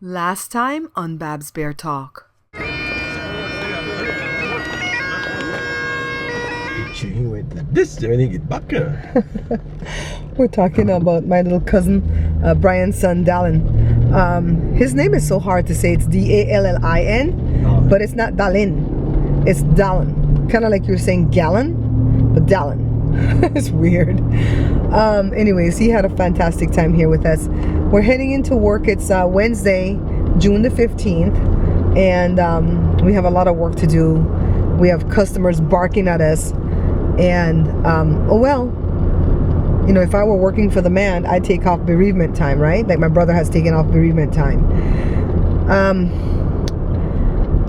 Last time on Babs Bear Talk. We're talking about my little cousin, Brian's son, Dallin. His name is so hard to say. It's Dallin, but it's not Dallin. It's Dallin. Kind of like you're saying gallon, but Dallin. It's weird. Anyways, he had a fantastic time here with us. We're heading into work. It's Wednesday, June the 15th, and we have a lot of work to do. We have customers barking at us, and if I were working for the man, I'd take off bereavement time, right? Like my brother has taken off bereavement time.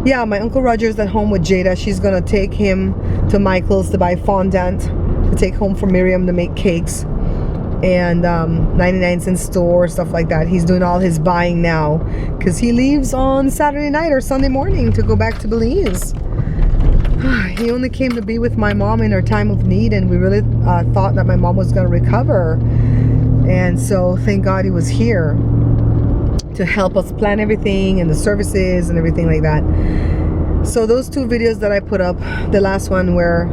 Yeah, my Uncle Roger's at home with Jada. She's gonna take him to Michael's to buy fondant to take home for Miriam to make cakes, and 99-cent store, stuff like that. He's doing all his buying now because he leaves on Saturday night or Sunday morning to go back to Belize. He only came to be with my mom in her time of need, and we really thought that my mom was going to recover, and so thank God he was here to help us plan everything and the services and everything like that. So those two videos that I put up, the last one where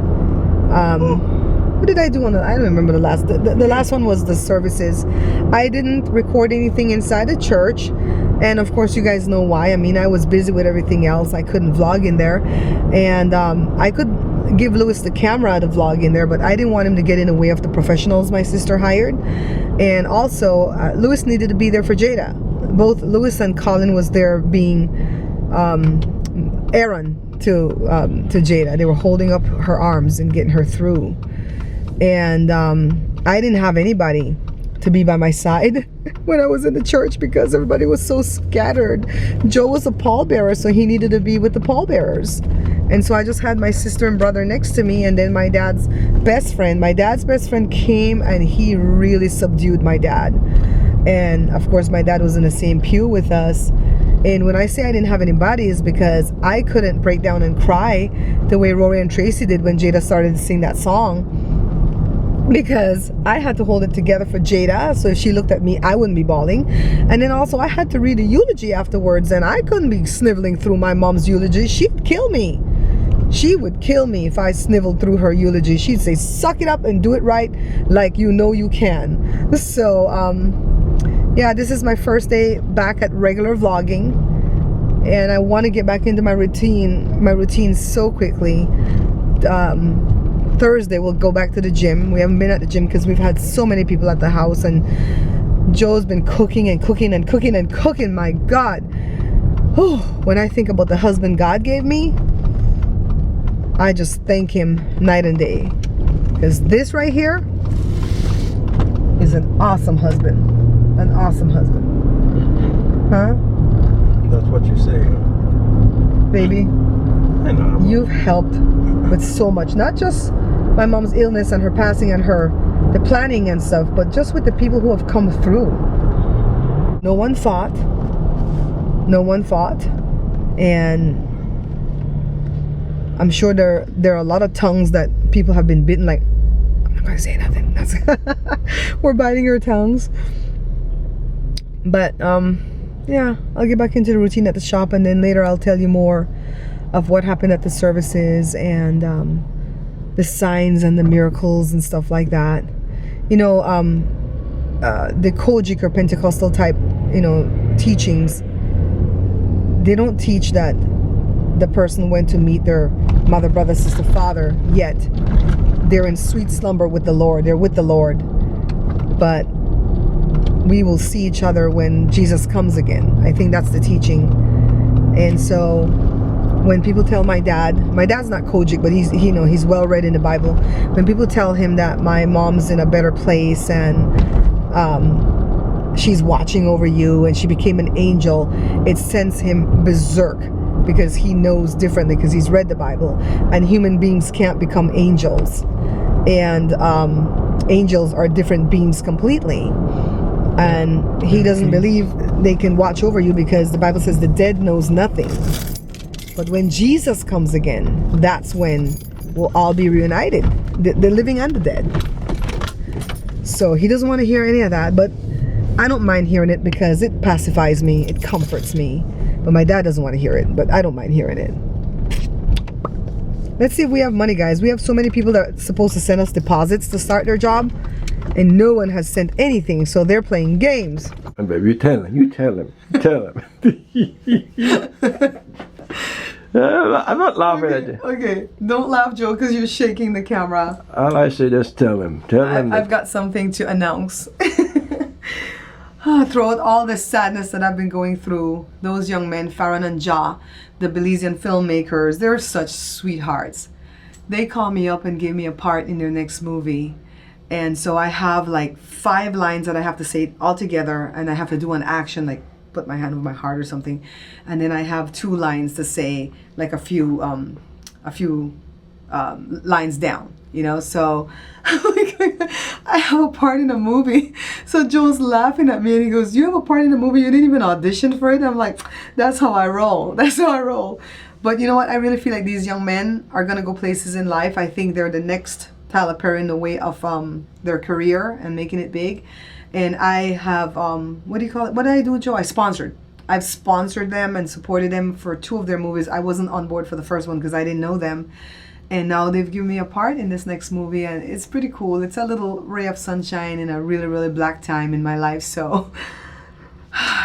what did I do on I don't remember the last. The last one was the services. I didn't record anything inside the church, and of course you guys know why. I mean, I was busy with everything else. I couldn't vlog in there, and I could give Lewis the camera to vlog in there, but I didn't want him to get in the way of the professionals my sister hired. And also Lewis needed to be there for Jada. Both Lewis and Colin was there being Aaron to Jada. They were holding up her arms and getting her through. And I didn't have anybody to be by my side when I was in the church because everybody was so scattered. Joe was a pallbearer, so he needed to be with the pallbearers. And so I just had my sister and brother next to me, and then my dad's best friend. My dad's best friend came, and he really subdued my dad. And of course, my dad was in the same pew with us. And when I say I didn't have anybody, is because I couldn't break down and cry the way Rory and Tracy did when Jada started to sing that song, because I had to hold it together for Jada, so if she looked at me, I wouldn't be bawling. And then also I had to read a eulogy afterwards, and I couldn't be sniveling through my mom's eulogy. She'd kill me. She would kill me if I sniveled through her eulogy. She'd say, suck it up and do it right, like you know you can. So yeah, this is my first day back at regular vlogging, and I want to get back into my routine so quickly. Thursday we'll go back to the gym. We haven't been at the gym because we've had so many people at the house, and Joe's been cooking and cooking and cooking and cooking. My God. Oh, when I think about the husband God gave me, I just thank him night and day, because this right here is an awesome husband. An awesome husband. Huh? That's what you say. Baby, I know. you've helped with so much, not just my mom's illness and her passing and the planning and stuff, but just with the people who have come through. No one fought, and I'm sure there are a lot of tongues that people have been bitten. Like, I'm not gonna say nothing. That's we're biting our tongues. But yeah, I'll get back into the routine at the shop, and then later I'll tell you more of what happened at the services and the signs and the miracles and stuff like that. You know, the Kojic or Pentecostal type, teachings, they don't teach that the person went to meet their mother, brother, sister, father, yet they're in sweet slumber with the Lord. They're with the Lord. But we will see each other when Jesus comes again. I think that's the teaching. And so when people tell my dad's not Kojic, but he's well read in the Bible. When people tell him that my mom's in a better place and she's watching over you and she became an angel, it sends him berserk, because he knows differently, because he's read the Bible, and human beings can't become angels, and angels are different beings completely. And he doesn't believe they can watch over you, because the Bible says the dead knows nothing. But when Jesus comes again, that's when we'll all be reunited, the living and the dead. So he doesn't want to hear any of that. But I don't mind hearing it because it pacifies me, it comforts me. But my dad doesn't want to hear it, but I don't mind hearing it. Let's see if we have money, guys. We have so many people that are supposed to send us deposits to start their job, and no one has sent anything, so they're playing games. And baby, you tell him. I'm not laughing at you. Okay, don't laugh, Joe, because you're shaking the camera. All I say, just tell him. I've got something to announce. Throughout all this sadness that I've been going through, those young men, Farron and Ja, the Belizean filmmakers, they're such sweethearts. They called me up and gave me a part in their next movie. And so I have like 5 lines that I have to say all together, and I have to do an action, like put my hand over my heart or something. And then I have 2 lines to say, like a few lines down, you know. So I have a part in a movie. So Joe's laughing at me and he goes, "You have a part in a movie? You didn't even audition for it?" I'm like, that's how I roll. That's how I roll. But you know what? I really feel like these young men are gonna go places in life. I think they're the next Tyler Perry in the way of their career and making it big. And I have what do you call it? What did I do, Joe? I've sponsored them and supported them for 2 of their movies. I wasn't on board for the first one because I didn't know them. And now they've given me a part in this next movie, and it's pretty cool. It's a little ray of sunshine in a really, really black time in my life. So,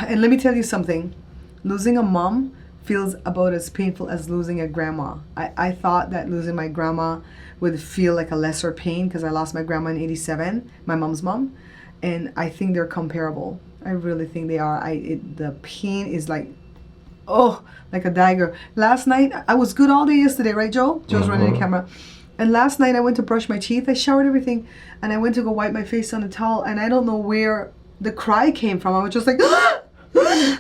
and let me tell you something. Losing a mom feels about as painful as losing a grandma. I thought that losing my grandma would feel like a lesser pain because I lost my grandma in '87, my mom's mom. And I think they're comparable. I really think they are. The pain is like, oh, like a dagger. Last night, I was good all day yesterday, right, Joe? Joe's running the camera. And last night I went to brush my teeth. I showered everything, and I went to go wipe my face on a towel, and I don't know where the cry came from. I was just like,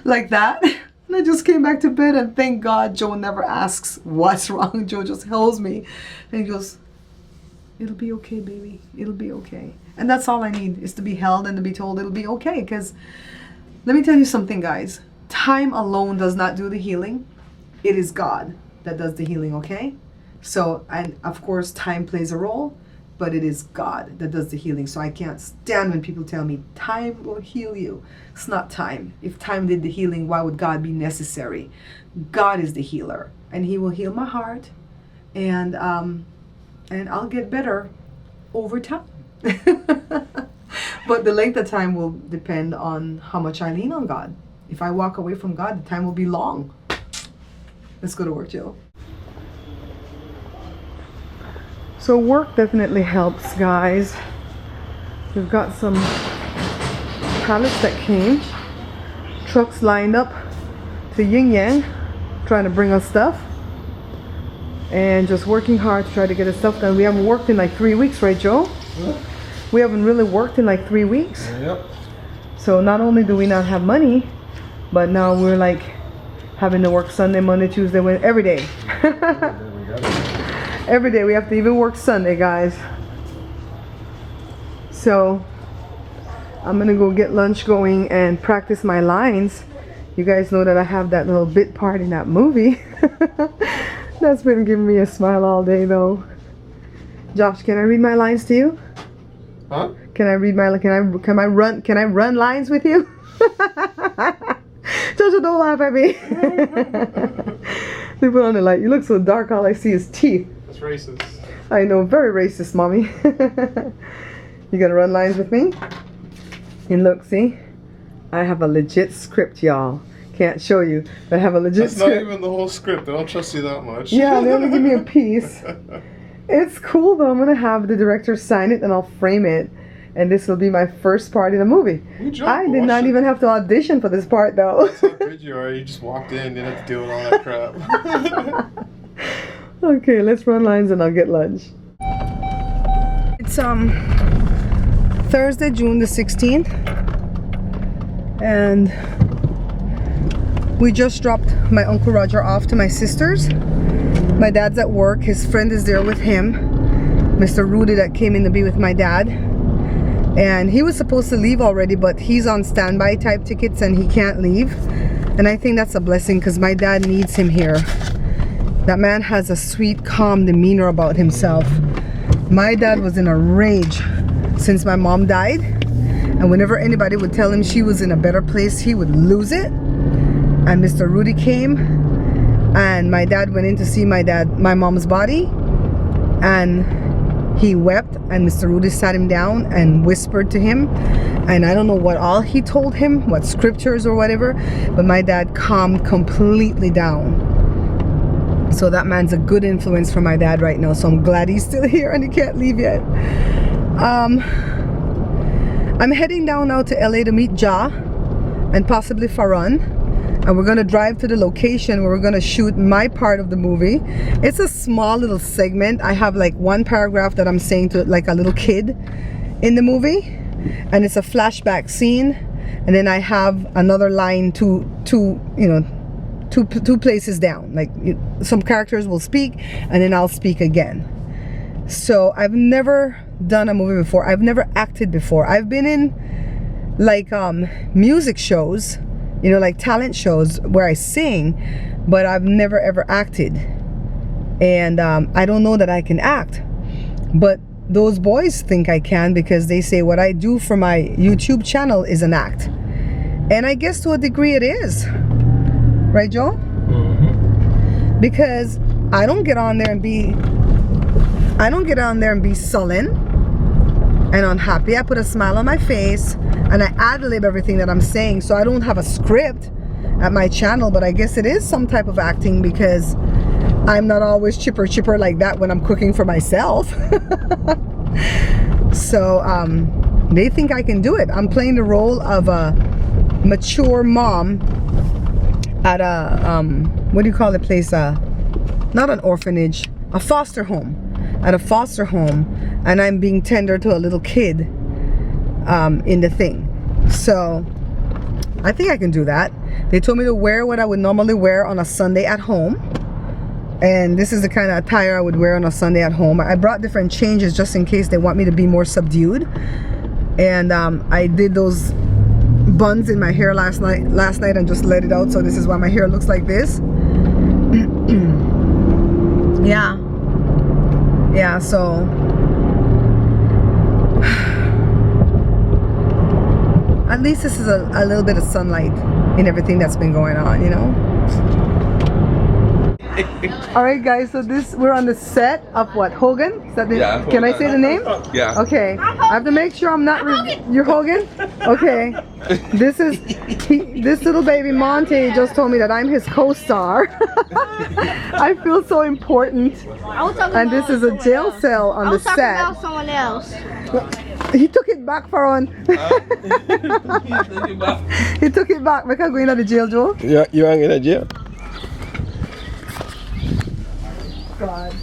like that. And I just came back to bed, and thank God Joe never asks what's wrong. Joe just holds me, and he goes, "It'll be okay, baby. It'll be okay." And that's all I need, is to be held and to be told it'll be okay. Because let me tell you something, guys. Time alone does not do the healing. It is God that does the healing, okay? So, and of course, time plays a role, but it is God that does the healing. So I can't stand when people tell me, time will heal you. It's not time. If time did the healing, why would God be necessary? God is the healer, and He will heal my heart, and I'll get better over time. But the length of time will depend on how much I lean on God. If I walk away from God, the time will be long. Let's go to work, Jill. So work definitely helps, guys. We've got some pallets that came. Trucks lined up to Yin Yang, trying to bring us stuff. And just working hard to try to get the stuff done. We haven't worked in like 3 weeks, right, Joe? Yep. We haven't really worked in like 3 weeks. Yep. So not only do we not have money, but now we're like having to work Sunday, Monday, Tuesday, Wednesday, every day. Every day we have to even work Sunday, guys. So I'm gonna go get lunch going and practice my lines. You guys know that I have that little bit part in that movie. That's been giving me a smile all day though. Josh, can I read my lines to you? Huh? Can I read my, can I run lines with you? Joshua, don't laugh at me. They put on the light. You look so dark, all I see is teeth. That's racist. I know, very racist, mommy. You gonna run lines with me? And look, see? I have a legit script, y'all. Can't show you, but I have a legit script. That's not even the whole script. I don't trust you that much. Yeah, they only give me a piece. It's cool though. I'm gonna have the director sign it and I'll frame it. And this will be my first part in a movie. I did not even have to audition for this part though. That's how good you are. You just walked in, didn't have to deal with all that crap. Okay, let's run lines and I'll get lunch. It's Thursday, June the 16th. And we just dropped my Uncle Roger off to my sister's. My dad's at work. His friend is there with him. Mr. Rudy that came in to be with my dad. And he was supposed to leave already, but he's on standby type tickets and he can't leave. And I think that's a blessing because my dad needs him here. That man has a sweet, calm demeanor about himself. My dad was in a rage since my mom died. And whenever anybody would tell him she was in a better place, he would lose it. And Mr. Rudy came, and my dad went in to see my mom's body, and he wept, and Mr. Rudy sat him down and whispered to him, and I don't know what all he told him, what scriptures or whatever, but my dad calmed completely down. So that man's a good influence for my dad right now, so I'm glad he's still here and he can't leave yet. I'm heading down now to LA to meet Ja and possibly Farron, and we're gonna drive to the location where we're gonna shoot my part of the movie. It's a small little segment. I have like one paragraph that I'm saying to like a little kid in the movie, and it's a flashback scene, and then I have another line two places down. Like some characters will speak and then I'll speak again. So I've never done a movie before. I've never acted before. I've been in like music shows, you know, like talent shows where I sing, but I've never ever acted. And I don't know that I can act, but those boys think I can, because they say what I do for my YouTube channel is an act. And I guess to a degree it is. Right, Joe? Mm-hmm. Because I don't get on there and be sullen and unhappy. I put a smile on my face and I ad-lib everything that I'm saying, so I don't have a script at my channel. But I guess it is some type of acting, because I'm not always chipper like that when I'm cooking for myself. So they think I can do it. I'm playing the role of a mature mom at a what do you call the place, not an orphanage, a foster home, at a foster home, and I'm being tender to a little kid in the thing. So I think I can do that. They told me to wear what I would normally wear on a Sunday at home, and this is the kind of attire I would wear on a Sunday at home. I brought different changes just in case they want me to be more subdued, and I did those buns in my hair last night and just let it out, so this is why my hair looks like this. yeah, so at least this is a little bit of sunlight in everything that's been going on, you know. All right, guys, so we're on the set of what, Hogan? Is that the, Yeah, can I Hogan. say the name? Yeah. Okay, I have to make sure I'm not, you're Hogan? Okay, this little baby Monte just told me that I'm his co-star. I feel so important. And this is a jail cell on the set. I was talking about someone else. He took it back, Farron. He took it back. We can't go into the jail, Joe. You ain't in a jail. God.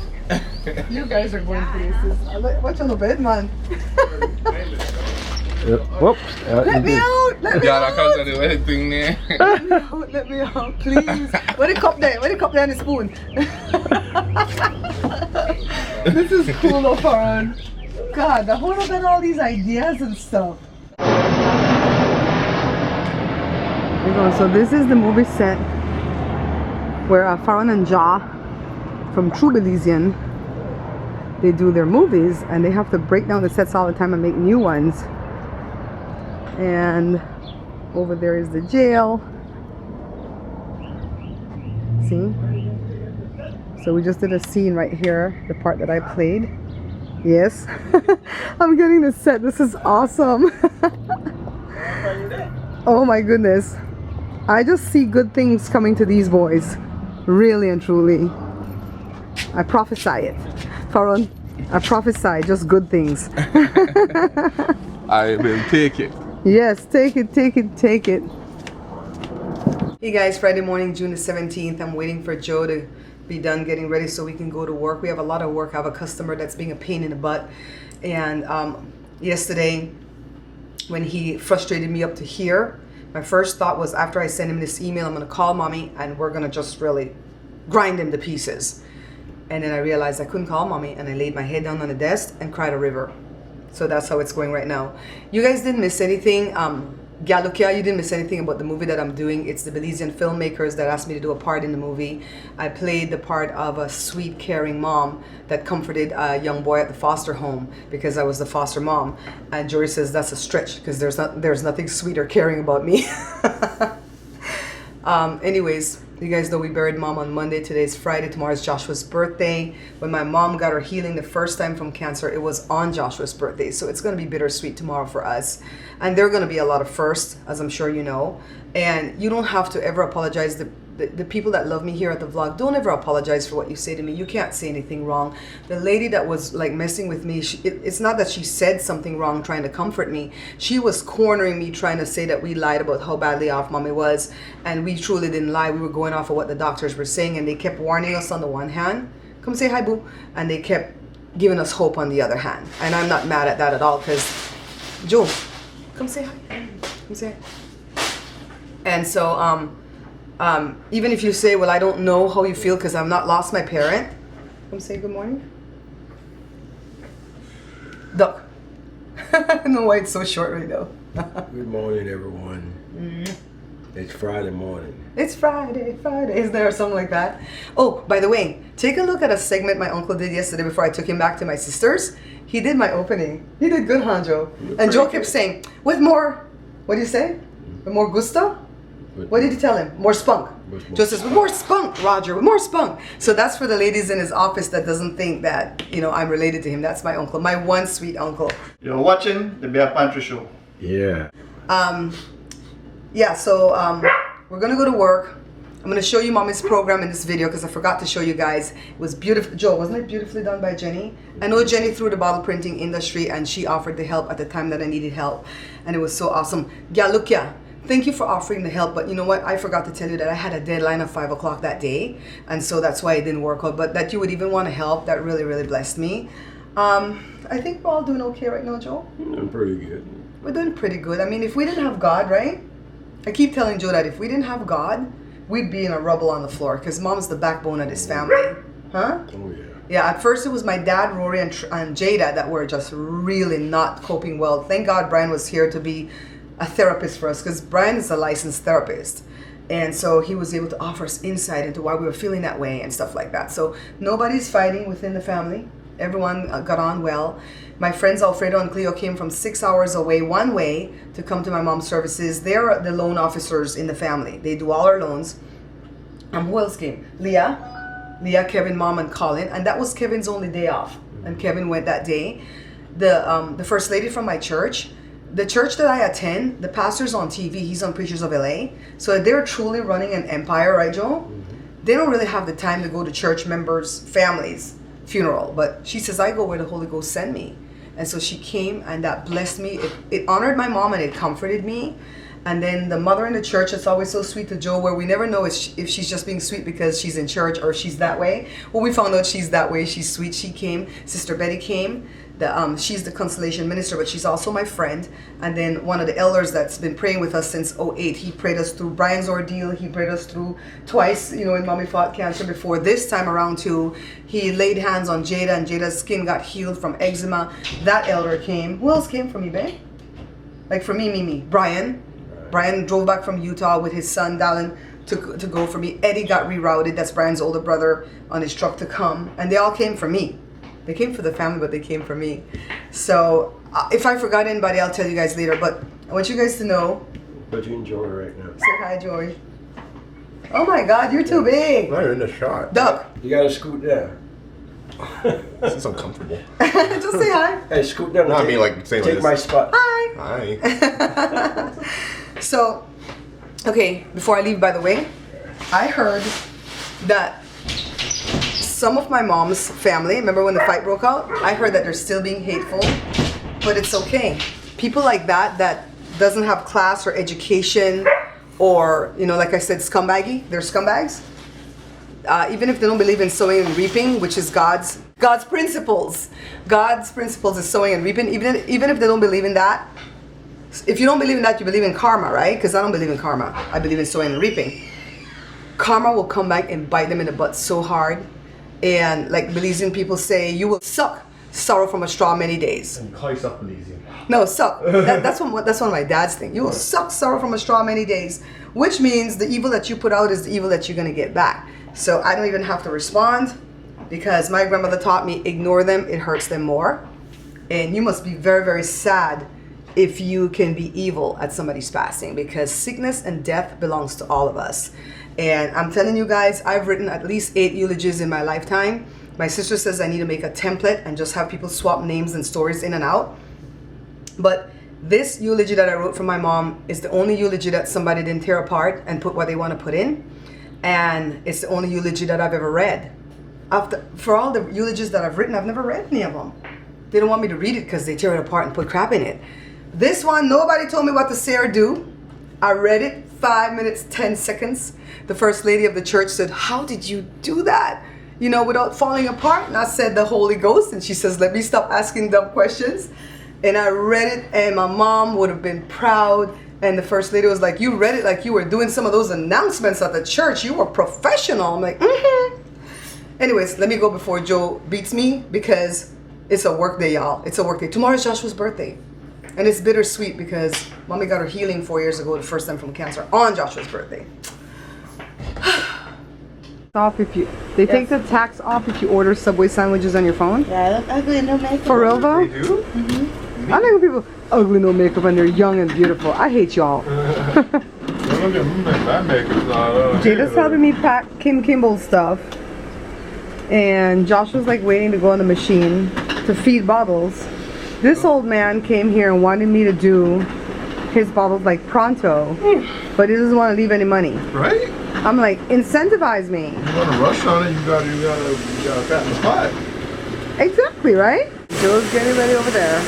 You guys are going places. Watch on the bed, man. Whoops. Let me out! Let me Yeah, I out! can't do anything there. Let me out, please. Where the cup there? Where the cup there and the spoon? This is cool, though, Farron. God, the whole of all these ideas and stuff. So this is the movie set where Farron and Ja from True Belizean, they do their movies, and they have to break down the sets all the time and make new ones. And over there is the jail. See? So we just did a scene right here, the part that I played. Yes. I'm getting the set. This is awesome. Oh my goodness. I just see good things coming to these boys. Really and truly. I prophesy it. Farron, I prophesy just good things. I will take it. Yes, take it, take it, take it. Hey guys, Friday morning, June the 17th. I'm waiting for Joe to be done getting ready so we can go to work. We have a lot of work. I have a customer that's being a pain in the butt. And yesterday, when he frustrated me up to here, my first thought was, after I send him this email, I'm going to call mommy and we're going to just really grind him to pieces. And then I realized I couldn't call mommy, and I laid my head down on the desk and cried a river. So that's how it's going right now. You guys didn't miss anything. Galukia, you didn't miss anything about the movie that I'm doing. It's the Belizean filmmakers that asked me to do a part in the movie. I played the part of a sweet, caring mom that comforted a young boy at the foster home because I was the foster mom. And Jory says that's a stretch because there's nothing sweet or caring about me. Anyways, you guys know we buried mom on Monday. Today's Friday. Tomorrow's Joshua's birthday. When my mom got her healing the first time from cancer, it was on Joshua's birthday. So it's going to be bittersweet tomorrow for us. And there are going to be a lot of firsts, as I'm sure you know. And you don't have to ever apologize. The people that love me here at the vlog, don't ever apologize for what you say to me. You can't say anything wrong. The lady that was like messing with me, it's not that she said something wrong trying to comfort me. She was cornering me trying to say that we lied about how badly off mommy was. And we truly didn't lie. We were going off of what the doctors were saying. And they kept warning us on the one hand. Come say hi, boo. And they kept giving us hope on the other hand. And I'm not mad at that at all because, Joe, come say hi. Come say hi. And so, even if you say, well, I don't know how you feel because I've not lost my parent. Come say good morning. Duck. I don't know why it's so short right now. Good morning, everyone. It's Friday morning. It's Friday. Is there something like that? Oh, by the way, take a look at a segment my uncle did yesterday before I took him back to my sister's. He did my opening. He did good, Hanjo. And Joe kept saying, with more, what do you say? With more gusto? What did you tell him? More spunk. Joe says, with more spunk, Roger, with more spunk. So that's for the ladies in his office that doesn't think that, you know, I'm related to him. That's my uncle, my one sweet uncle. You're watching the Bear Pantry Show. Yeah. Yeah, so we're gonna go to work. I'm gonna show you mommy's program in this video because I forgot to show you guys. It was beautiful. Joe, wasn't it beautifully done by Jenny? I know Jenny through the bottle printing industry and she offered the help at the time that I needed help. And it was so awesome. Galukia, thank you for offering the help, but you know what? I forgot to tell you that I had a deadline of 5 o'clock that day, and so that's why it didn't work out. But that you would even want to help, that really, really blessed me. I think we're all doing okay right now, Joe. I'm pretty good. We're doing pretty good. I mean, if we didn't have God, right? I keep telling Joe that if we didn't have God, we'd be in a rubble on the floor because mom's the backbone of this family. Huh? Oh, yeah. Yeah, at first it was my dad, Rory, and Jada that were just really not coping well. Thank God Brian was here to be a therapist for us because Brian is a licensed therapist. And so he was able to offer us insight into why we were feeling that way and stuff like that. So nobody's fighting within the family. Everyone got on well. My friends Alfredo and Cleo came from 6 hours away one way to come to my mom's services. They're the loan officers in the family. They do all our loans. Who else came? Leah, Kevin, Mom, and Colin. And that was Kevin's only day off. And Kevin went that day. The first lady from my church, the church that I attend, the pastor's on TV. He's on Preachers of LA. So they're truly running an empire, right, Joe? Mm-hmm. They don't really have the time to go to church members' families' funeral. But she says, I go where the Holy Ghost send me. And so she came and that blessed me. It honored my mom and it comforted me. And then the mother in the church, it's always so sweet to Joe, where we never know if she's just being sweet because she's in church or she's that way. Well, we found out she's that way. She's sweet. She came. Sister Betty came. She's the consolation minister, but she's also my friend. And then one of the elders that's been praying with us since '08. He prayed us through Brian's ordeal. He prayed us through twice, you know, when mommy fought cancer before. This time around too, he laid hands on Jada and Jada's skin got healed from eczema. That elder came. Who else came for me, babe? Like for me, Mimi. Brian drove back from Utah with his son, Dallin, to go for me. Eddie got rerouted. That's Brian's older brother on his truck to come. And they all came for me. They came for the family, but they came for me. So if I forgot anybody, I'll tell you guys later. But I want you guys to know. But you enjoy it right now. Say hi, Joy. Oh my God, you're too big. Not in the shot. Duck. You gotta scoot down. This is uncomfortable. Just say hi. Hey, scoot down. No, I mean like say like Take my this. spot. Hi. Hi. So, okay, before I leave, by the way, I heard that some of my mom's family, remember when the fight broke out? I heard that they're still being hateful, but it's okay. People like that doesn't have class or education or, you know, like I said, scumbaggy, they're scumbags. Even if they don't believe in sowing and reaping, which is God's principles. God's principles is sowing and reaping, even if they don't believe in that. If you don't believe in that, you believe in karma, right? Because I don't believe in karma. I believe in sowing and reaping. Karma will come back and bite them in the butt so hard. And like Belizean people say, you will suck sorrow from a straw many days. And call yourself lazy. No, suck. That's one of my dad's thing. You will suck sorrow from a straw many days, which means the evil that you put out is the evil that you're going to get back. So I don't even have to respond because my grandmother taught me, ignore them, it hurts them more. And you must be very, very sad if you can be evil at somebody's passing, because sickness and death belongs to all of us. And I'm telling you guys, I've written at least 8 eulogies in my lifetime. My sister says I need to make a template and just have people swap names and stories in and out. But this eulogy that I wrote for my mom is the only eulogy that somebody didn't tear apart and put what they want to put in. And it's the only eulogy that I've ever read. For all the eulogies that I've written, I've never read any of them. They don't want me to read it because they tear it apart and put crap in it. This one, nobody told me what to say or do. I read it, 5 minutes, 10 seconds. The first lady of the church said, how did you do that? You know, without falling apart? And I said, the Holy Ghost. And she says, let me stop asking dumb questions. And I read it, and my mom would have been proud. And the first lady was like, you read it like you were doing some of those announcements at the church. You were professional. I'm like, mm-hmm. Anyways, let me go before Joe beats me, because it's a work day, y'all. It's a work day. Tomorrow's Joshua's birthday. And it's bittersweet because mommy got her healing 4 years ago, the first time from cancer, on Joshua's birthday. Off if you take the tax off if you order Subway sandwiches on your phone. Yeah, I look ugly, no makeup. For real though? They do? I think when people ugly, no makeup, and they're young and beautiful. I hate y'all. That makeup's not Jada's helping me pack Kim Kimball's stuff, and Josh was like waiting to go on the machine to feed bottles. This old man came here and wanted me to do his bottles like pronto, but he doesn't want to leave any money. Right? I'm like, incentivize me. You want to rush on it, you gotta fatten the pot. Exactly, right? Joe's getting ready over there.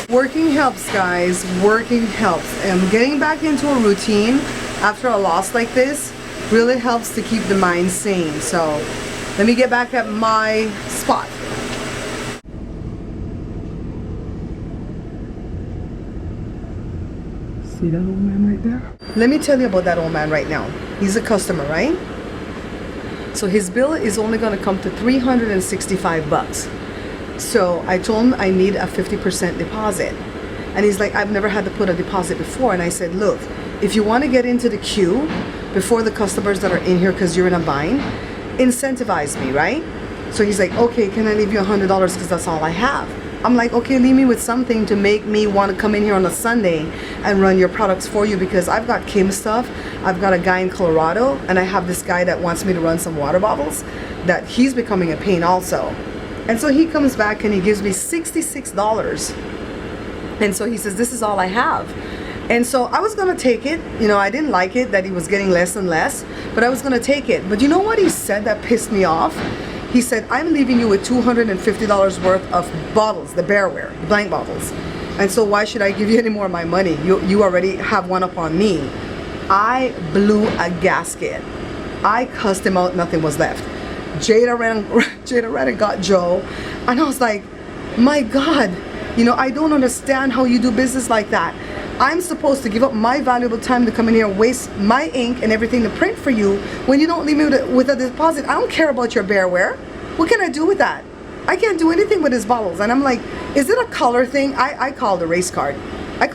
Working helps, guys. Working helps. And getting back into a routine after a loss like this really helps to keep the mind sane. So let me get back at my spot. See that old man right there? Let me tell you about that old man right now. He's a customer, right? So his bill is only going to come to $365. So I told him I need a 50% deposit. And he's like, I've never had to put a deposit before. And I said, look, if you want to get into the queue before the customers that are in here because you're in a bind, incentivize me, right? So he's like, okay, can I leave you $100 because that's all I have? I'm like, okay, leave me with something to make me want to come in here on a Sunday and run your products for you, because I've got Kim stuff. I've got a guy in Colorado, and I have this guy that wants me to run some water bottles that he's becoming a pain also. And so he comes back and he gives me $66. And so he says, this is all I have. And so I was going to take it. You know, I didn't like it that he was getting less and less, but I was going to take it. But you know what he said that pissed me off? He said, I'm leaving you with $250 worth of bottles, the Bearware, the blank bottles. And so why should I give you any more of my money? You already have one up on me. I blew a gasket. I cussed him out, nothing was left. Jada ran and got Joe. And I was like, my God, you know, I don't understand how you do business like that. I'm supposed to give up my valuable time to come in here and waste my ink and everything to print for you when you don't leave me with a deposit. I don't care about your Bearware. What can I do with that? I can't do anything with his bottles. And I'm like, is it a color thing? I called the race card. I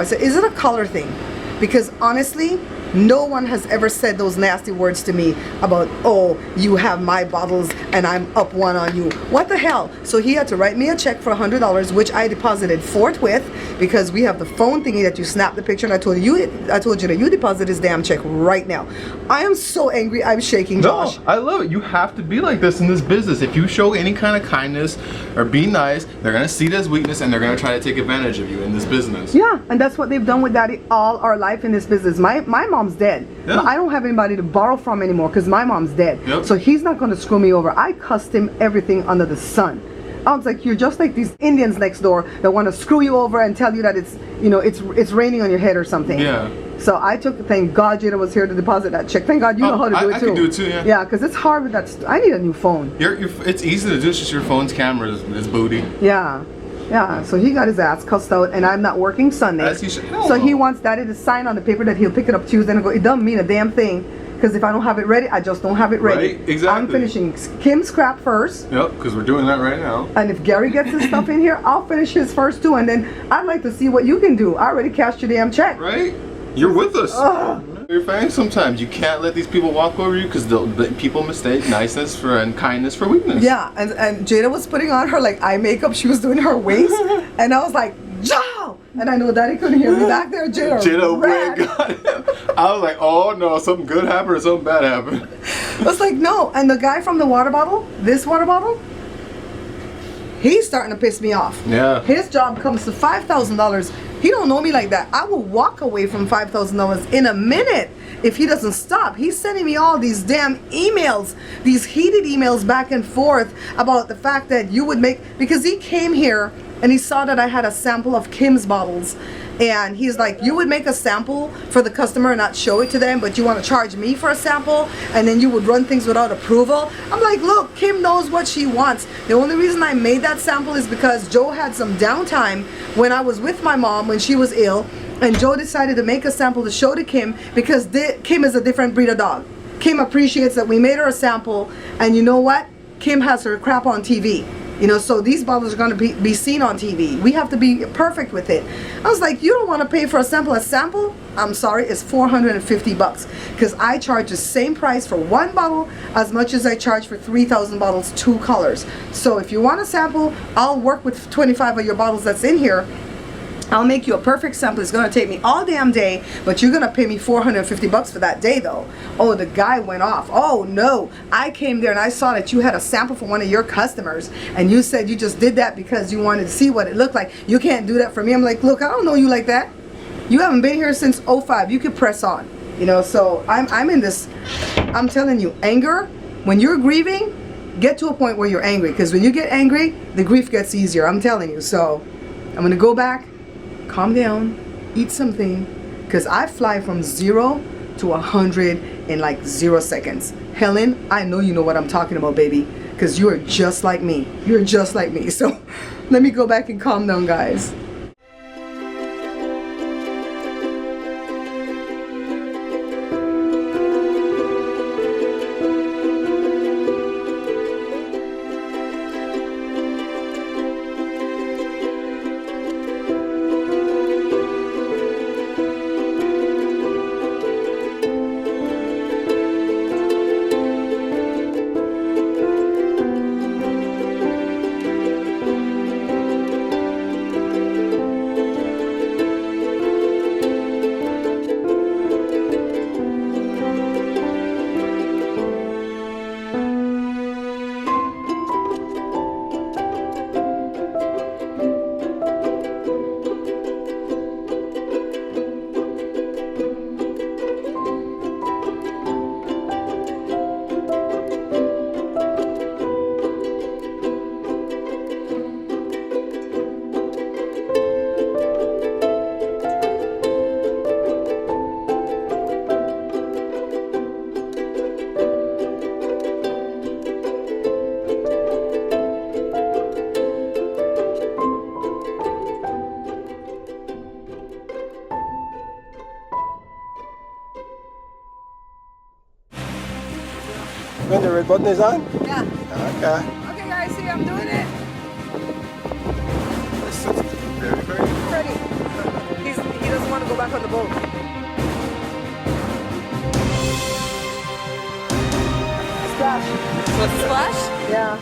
said, is it a color thing? Because honestly, no one has ever said those nasty words to me about, oh, you have my bottles and I'm up one on you. What the hell? So he had to write me a check for $100, which I deposited forthwith, because we have the phone thingy that you snap the picture, and I told you that you deposit this damn check right now. I am so angry. I'm shaking, Josh. No, I love it. You have to be like this in this business. If you show any kind of kindness or be nice, they're gonna see it as weakness and they're gonna try to take advantage of you in this business. Yeah, and that's what they've done with Daddy all our life in this business. My mom's dead. Yeah. I don't have anybody to borrow from anymore because my mom's dead. Yep. So he's not going to screw me over. I cussed him everything under the sun. I was like, you're just like these Indians next door that want to screw you over and tell you that it's, you know, it's raining on your head or something. Yeah. So I thank God Jada was here to deposit that check. Thank God you know how to do it too. I can do it too, yeah. Yeah, because it's hard with that. I need a new phone. It's easy to do. It's just your phone's camera is booty. Yeah. Yeah, so he got his ass cussed out, and I'm not working Sunday. As he should. So he wants Daddy to sign on the paper that he'll pick it up Tuesday and go, it doesn't mean a damn thing, Because if I don't have it ready, I just don't have it ready. Right, exactly. I'm finishing Kim's crap first. Yep, because we're doing that right now. And if Gary gets his stuff in here, I'll finish his first too. And then I'd like to see what you can do. I already cashed your damn check. Right? You're with us. You're fine sometimes. You can't let these people walk over you because people mistake niceness and kindness for weakness. Yeah, and Jada was putting on her like eye makeup. She was doing her wings. And I was like, Joe! And I know Daddy couldn't hear me back there. Jada ran. Got him. I was like, oh no, something good happened or something bad happened. I was like, no. And the guy from the water bottle, this water bottle, he's starting to piss me off. Yeah. His job comes to $5,000. He don't know me like that. I will walk away from $5,000 in a minute if he doesn't stop. He's sending me all these damn emails, these heated emails back and forth about the fact that you would make, because he came here and he saw that I had a sample of Kim's bottles. And he's like, you would make a sample for the customer and not show it to them, but you want to charge me for a sample, and then you would run things without approval. I'm like, look, Kim knows what she wants. The only reason I made that sample is because Joe had some downtime when I was with my mom when she was ill, and Joe decided to make a sample to show to Kim because Kim is a different breed of dog. Kim appreciates that we made her a sample, and you know what? Kim has her crap on TV. You know, so these bottles are going to be seen on TV. We have to be perfect with it. I was like, you don't want to pay for a sample. A sample, I'm sorry, is $450 because I charge the same price for one bottle as much as I charge for 3,000 bottles, 2 colors. So if you want a sample, I'll work with 25 of your bottles that's in here. I'll make you a perfect sample. It's going to take me all damn day, but you're going to pay me $450 for that day though. Oh, the guy went off. Oh no, I came there and I saw that you had a sample for one of your customers and you said you just did that because you wanted to see what it looked like. You can't do that for me. I'm like, look, I don't know you like that. You haven't been here since 05. You could press on. You know, so I'm in this, I'm telling you, anger, when you're grieving, get to a point where you're angry, because when you get angry, the grief gets easier. I'm telling you. So I'm going to go back, calm down, eat something, because I fly from 0 to 100 in like 0 seconds. Helen, I know you know what I'm talking about, baby, because you are just like me. You're just like me. So let me go back and calm down, guys. When the red button is on? Yeah. Okay. Okay, guys, see, I'm doing it. Ready. He doesn't want to go back on the boat. Splash. Splash? Yeah.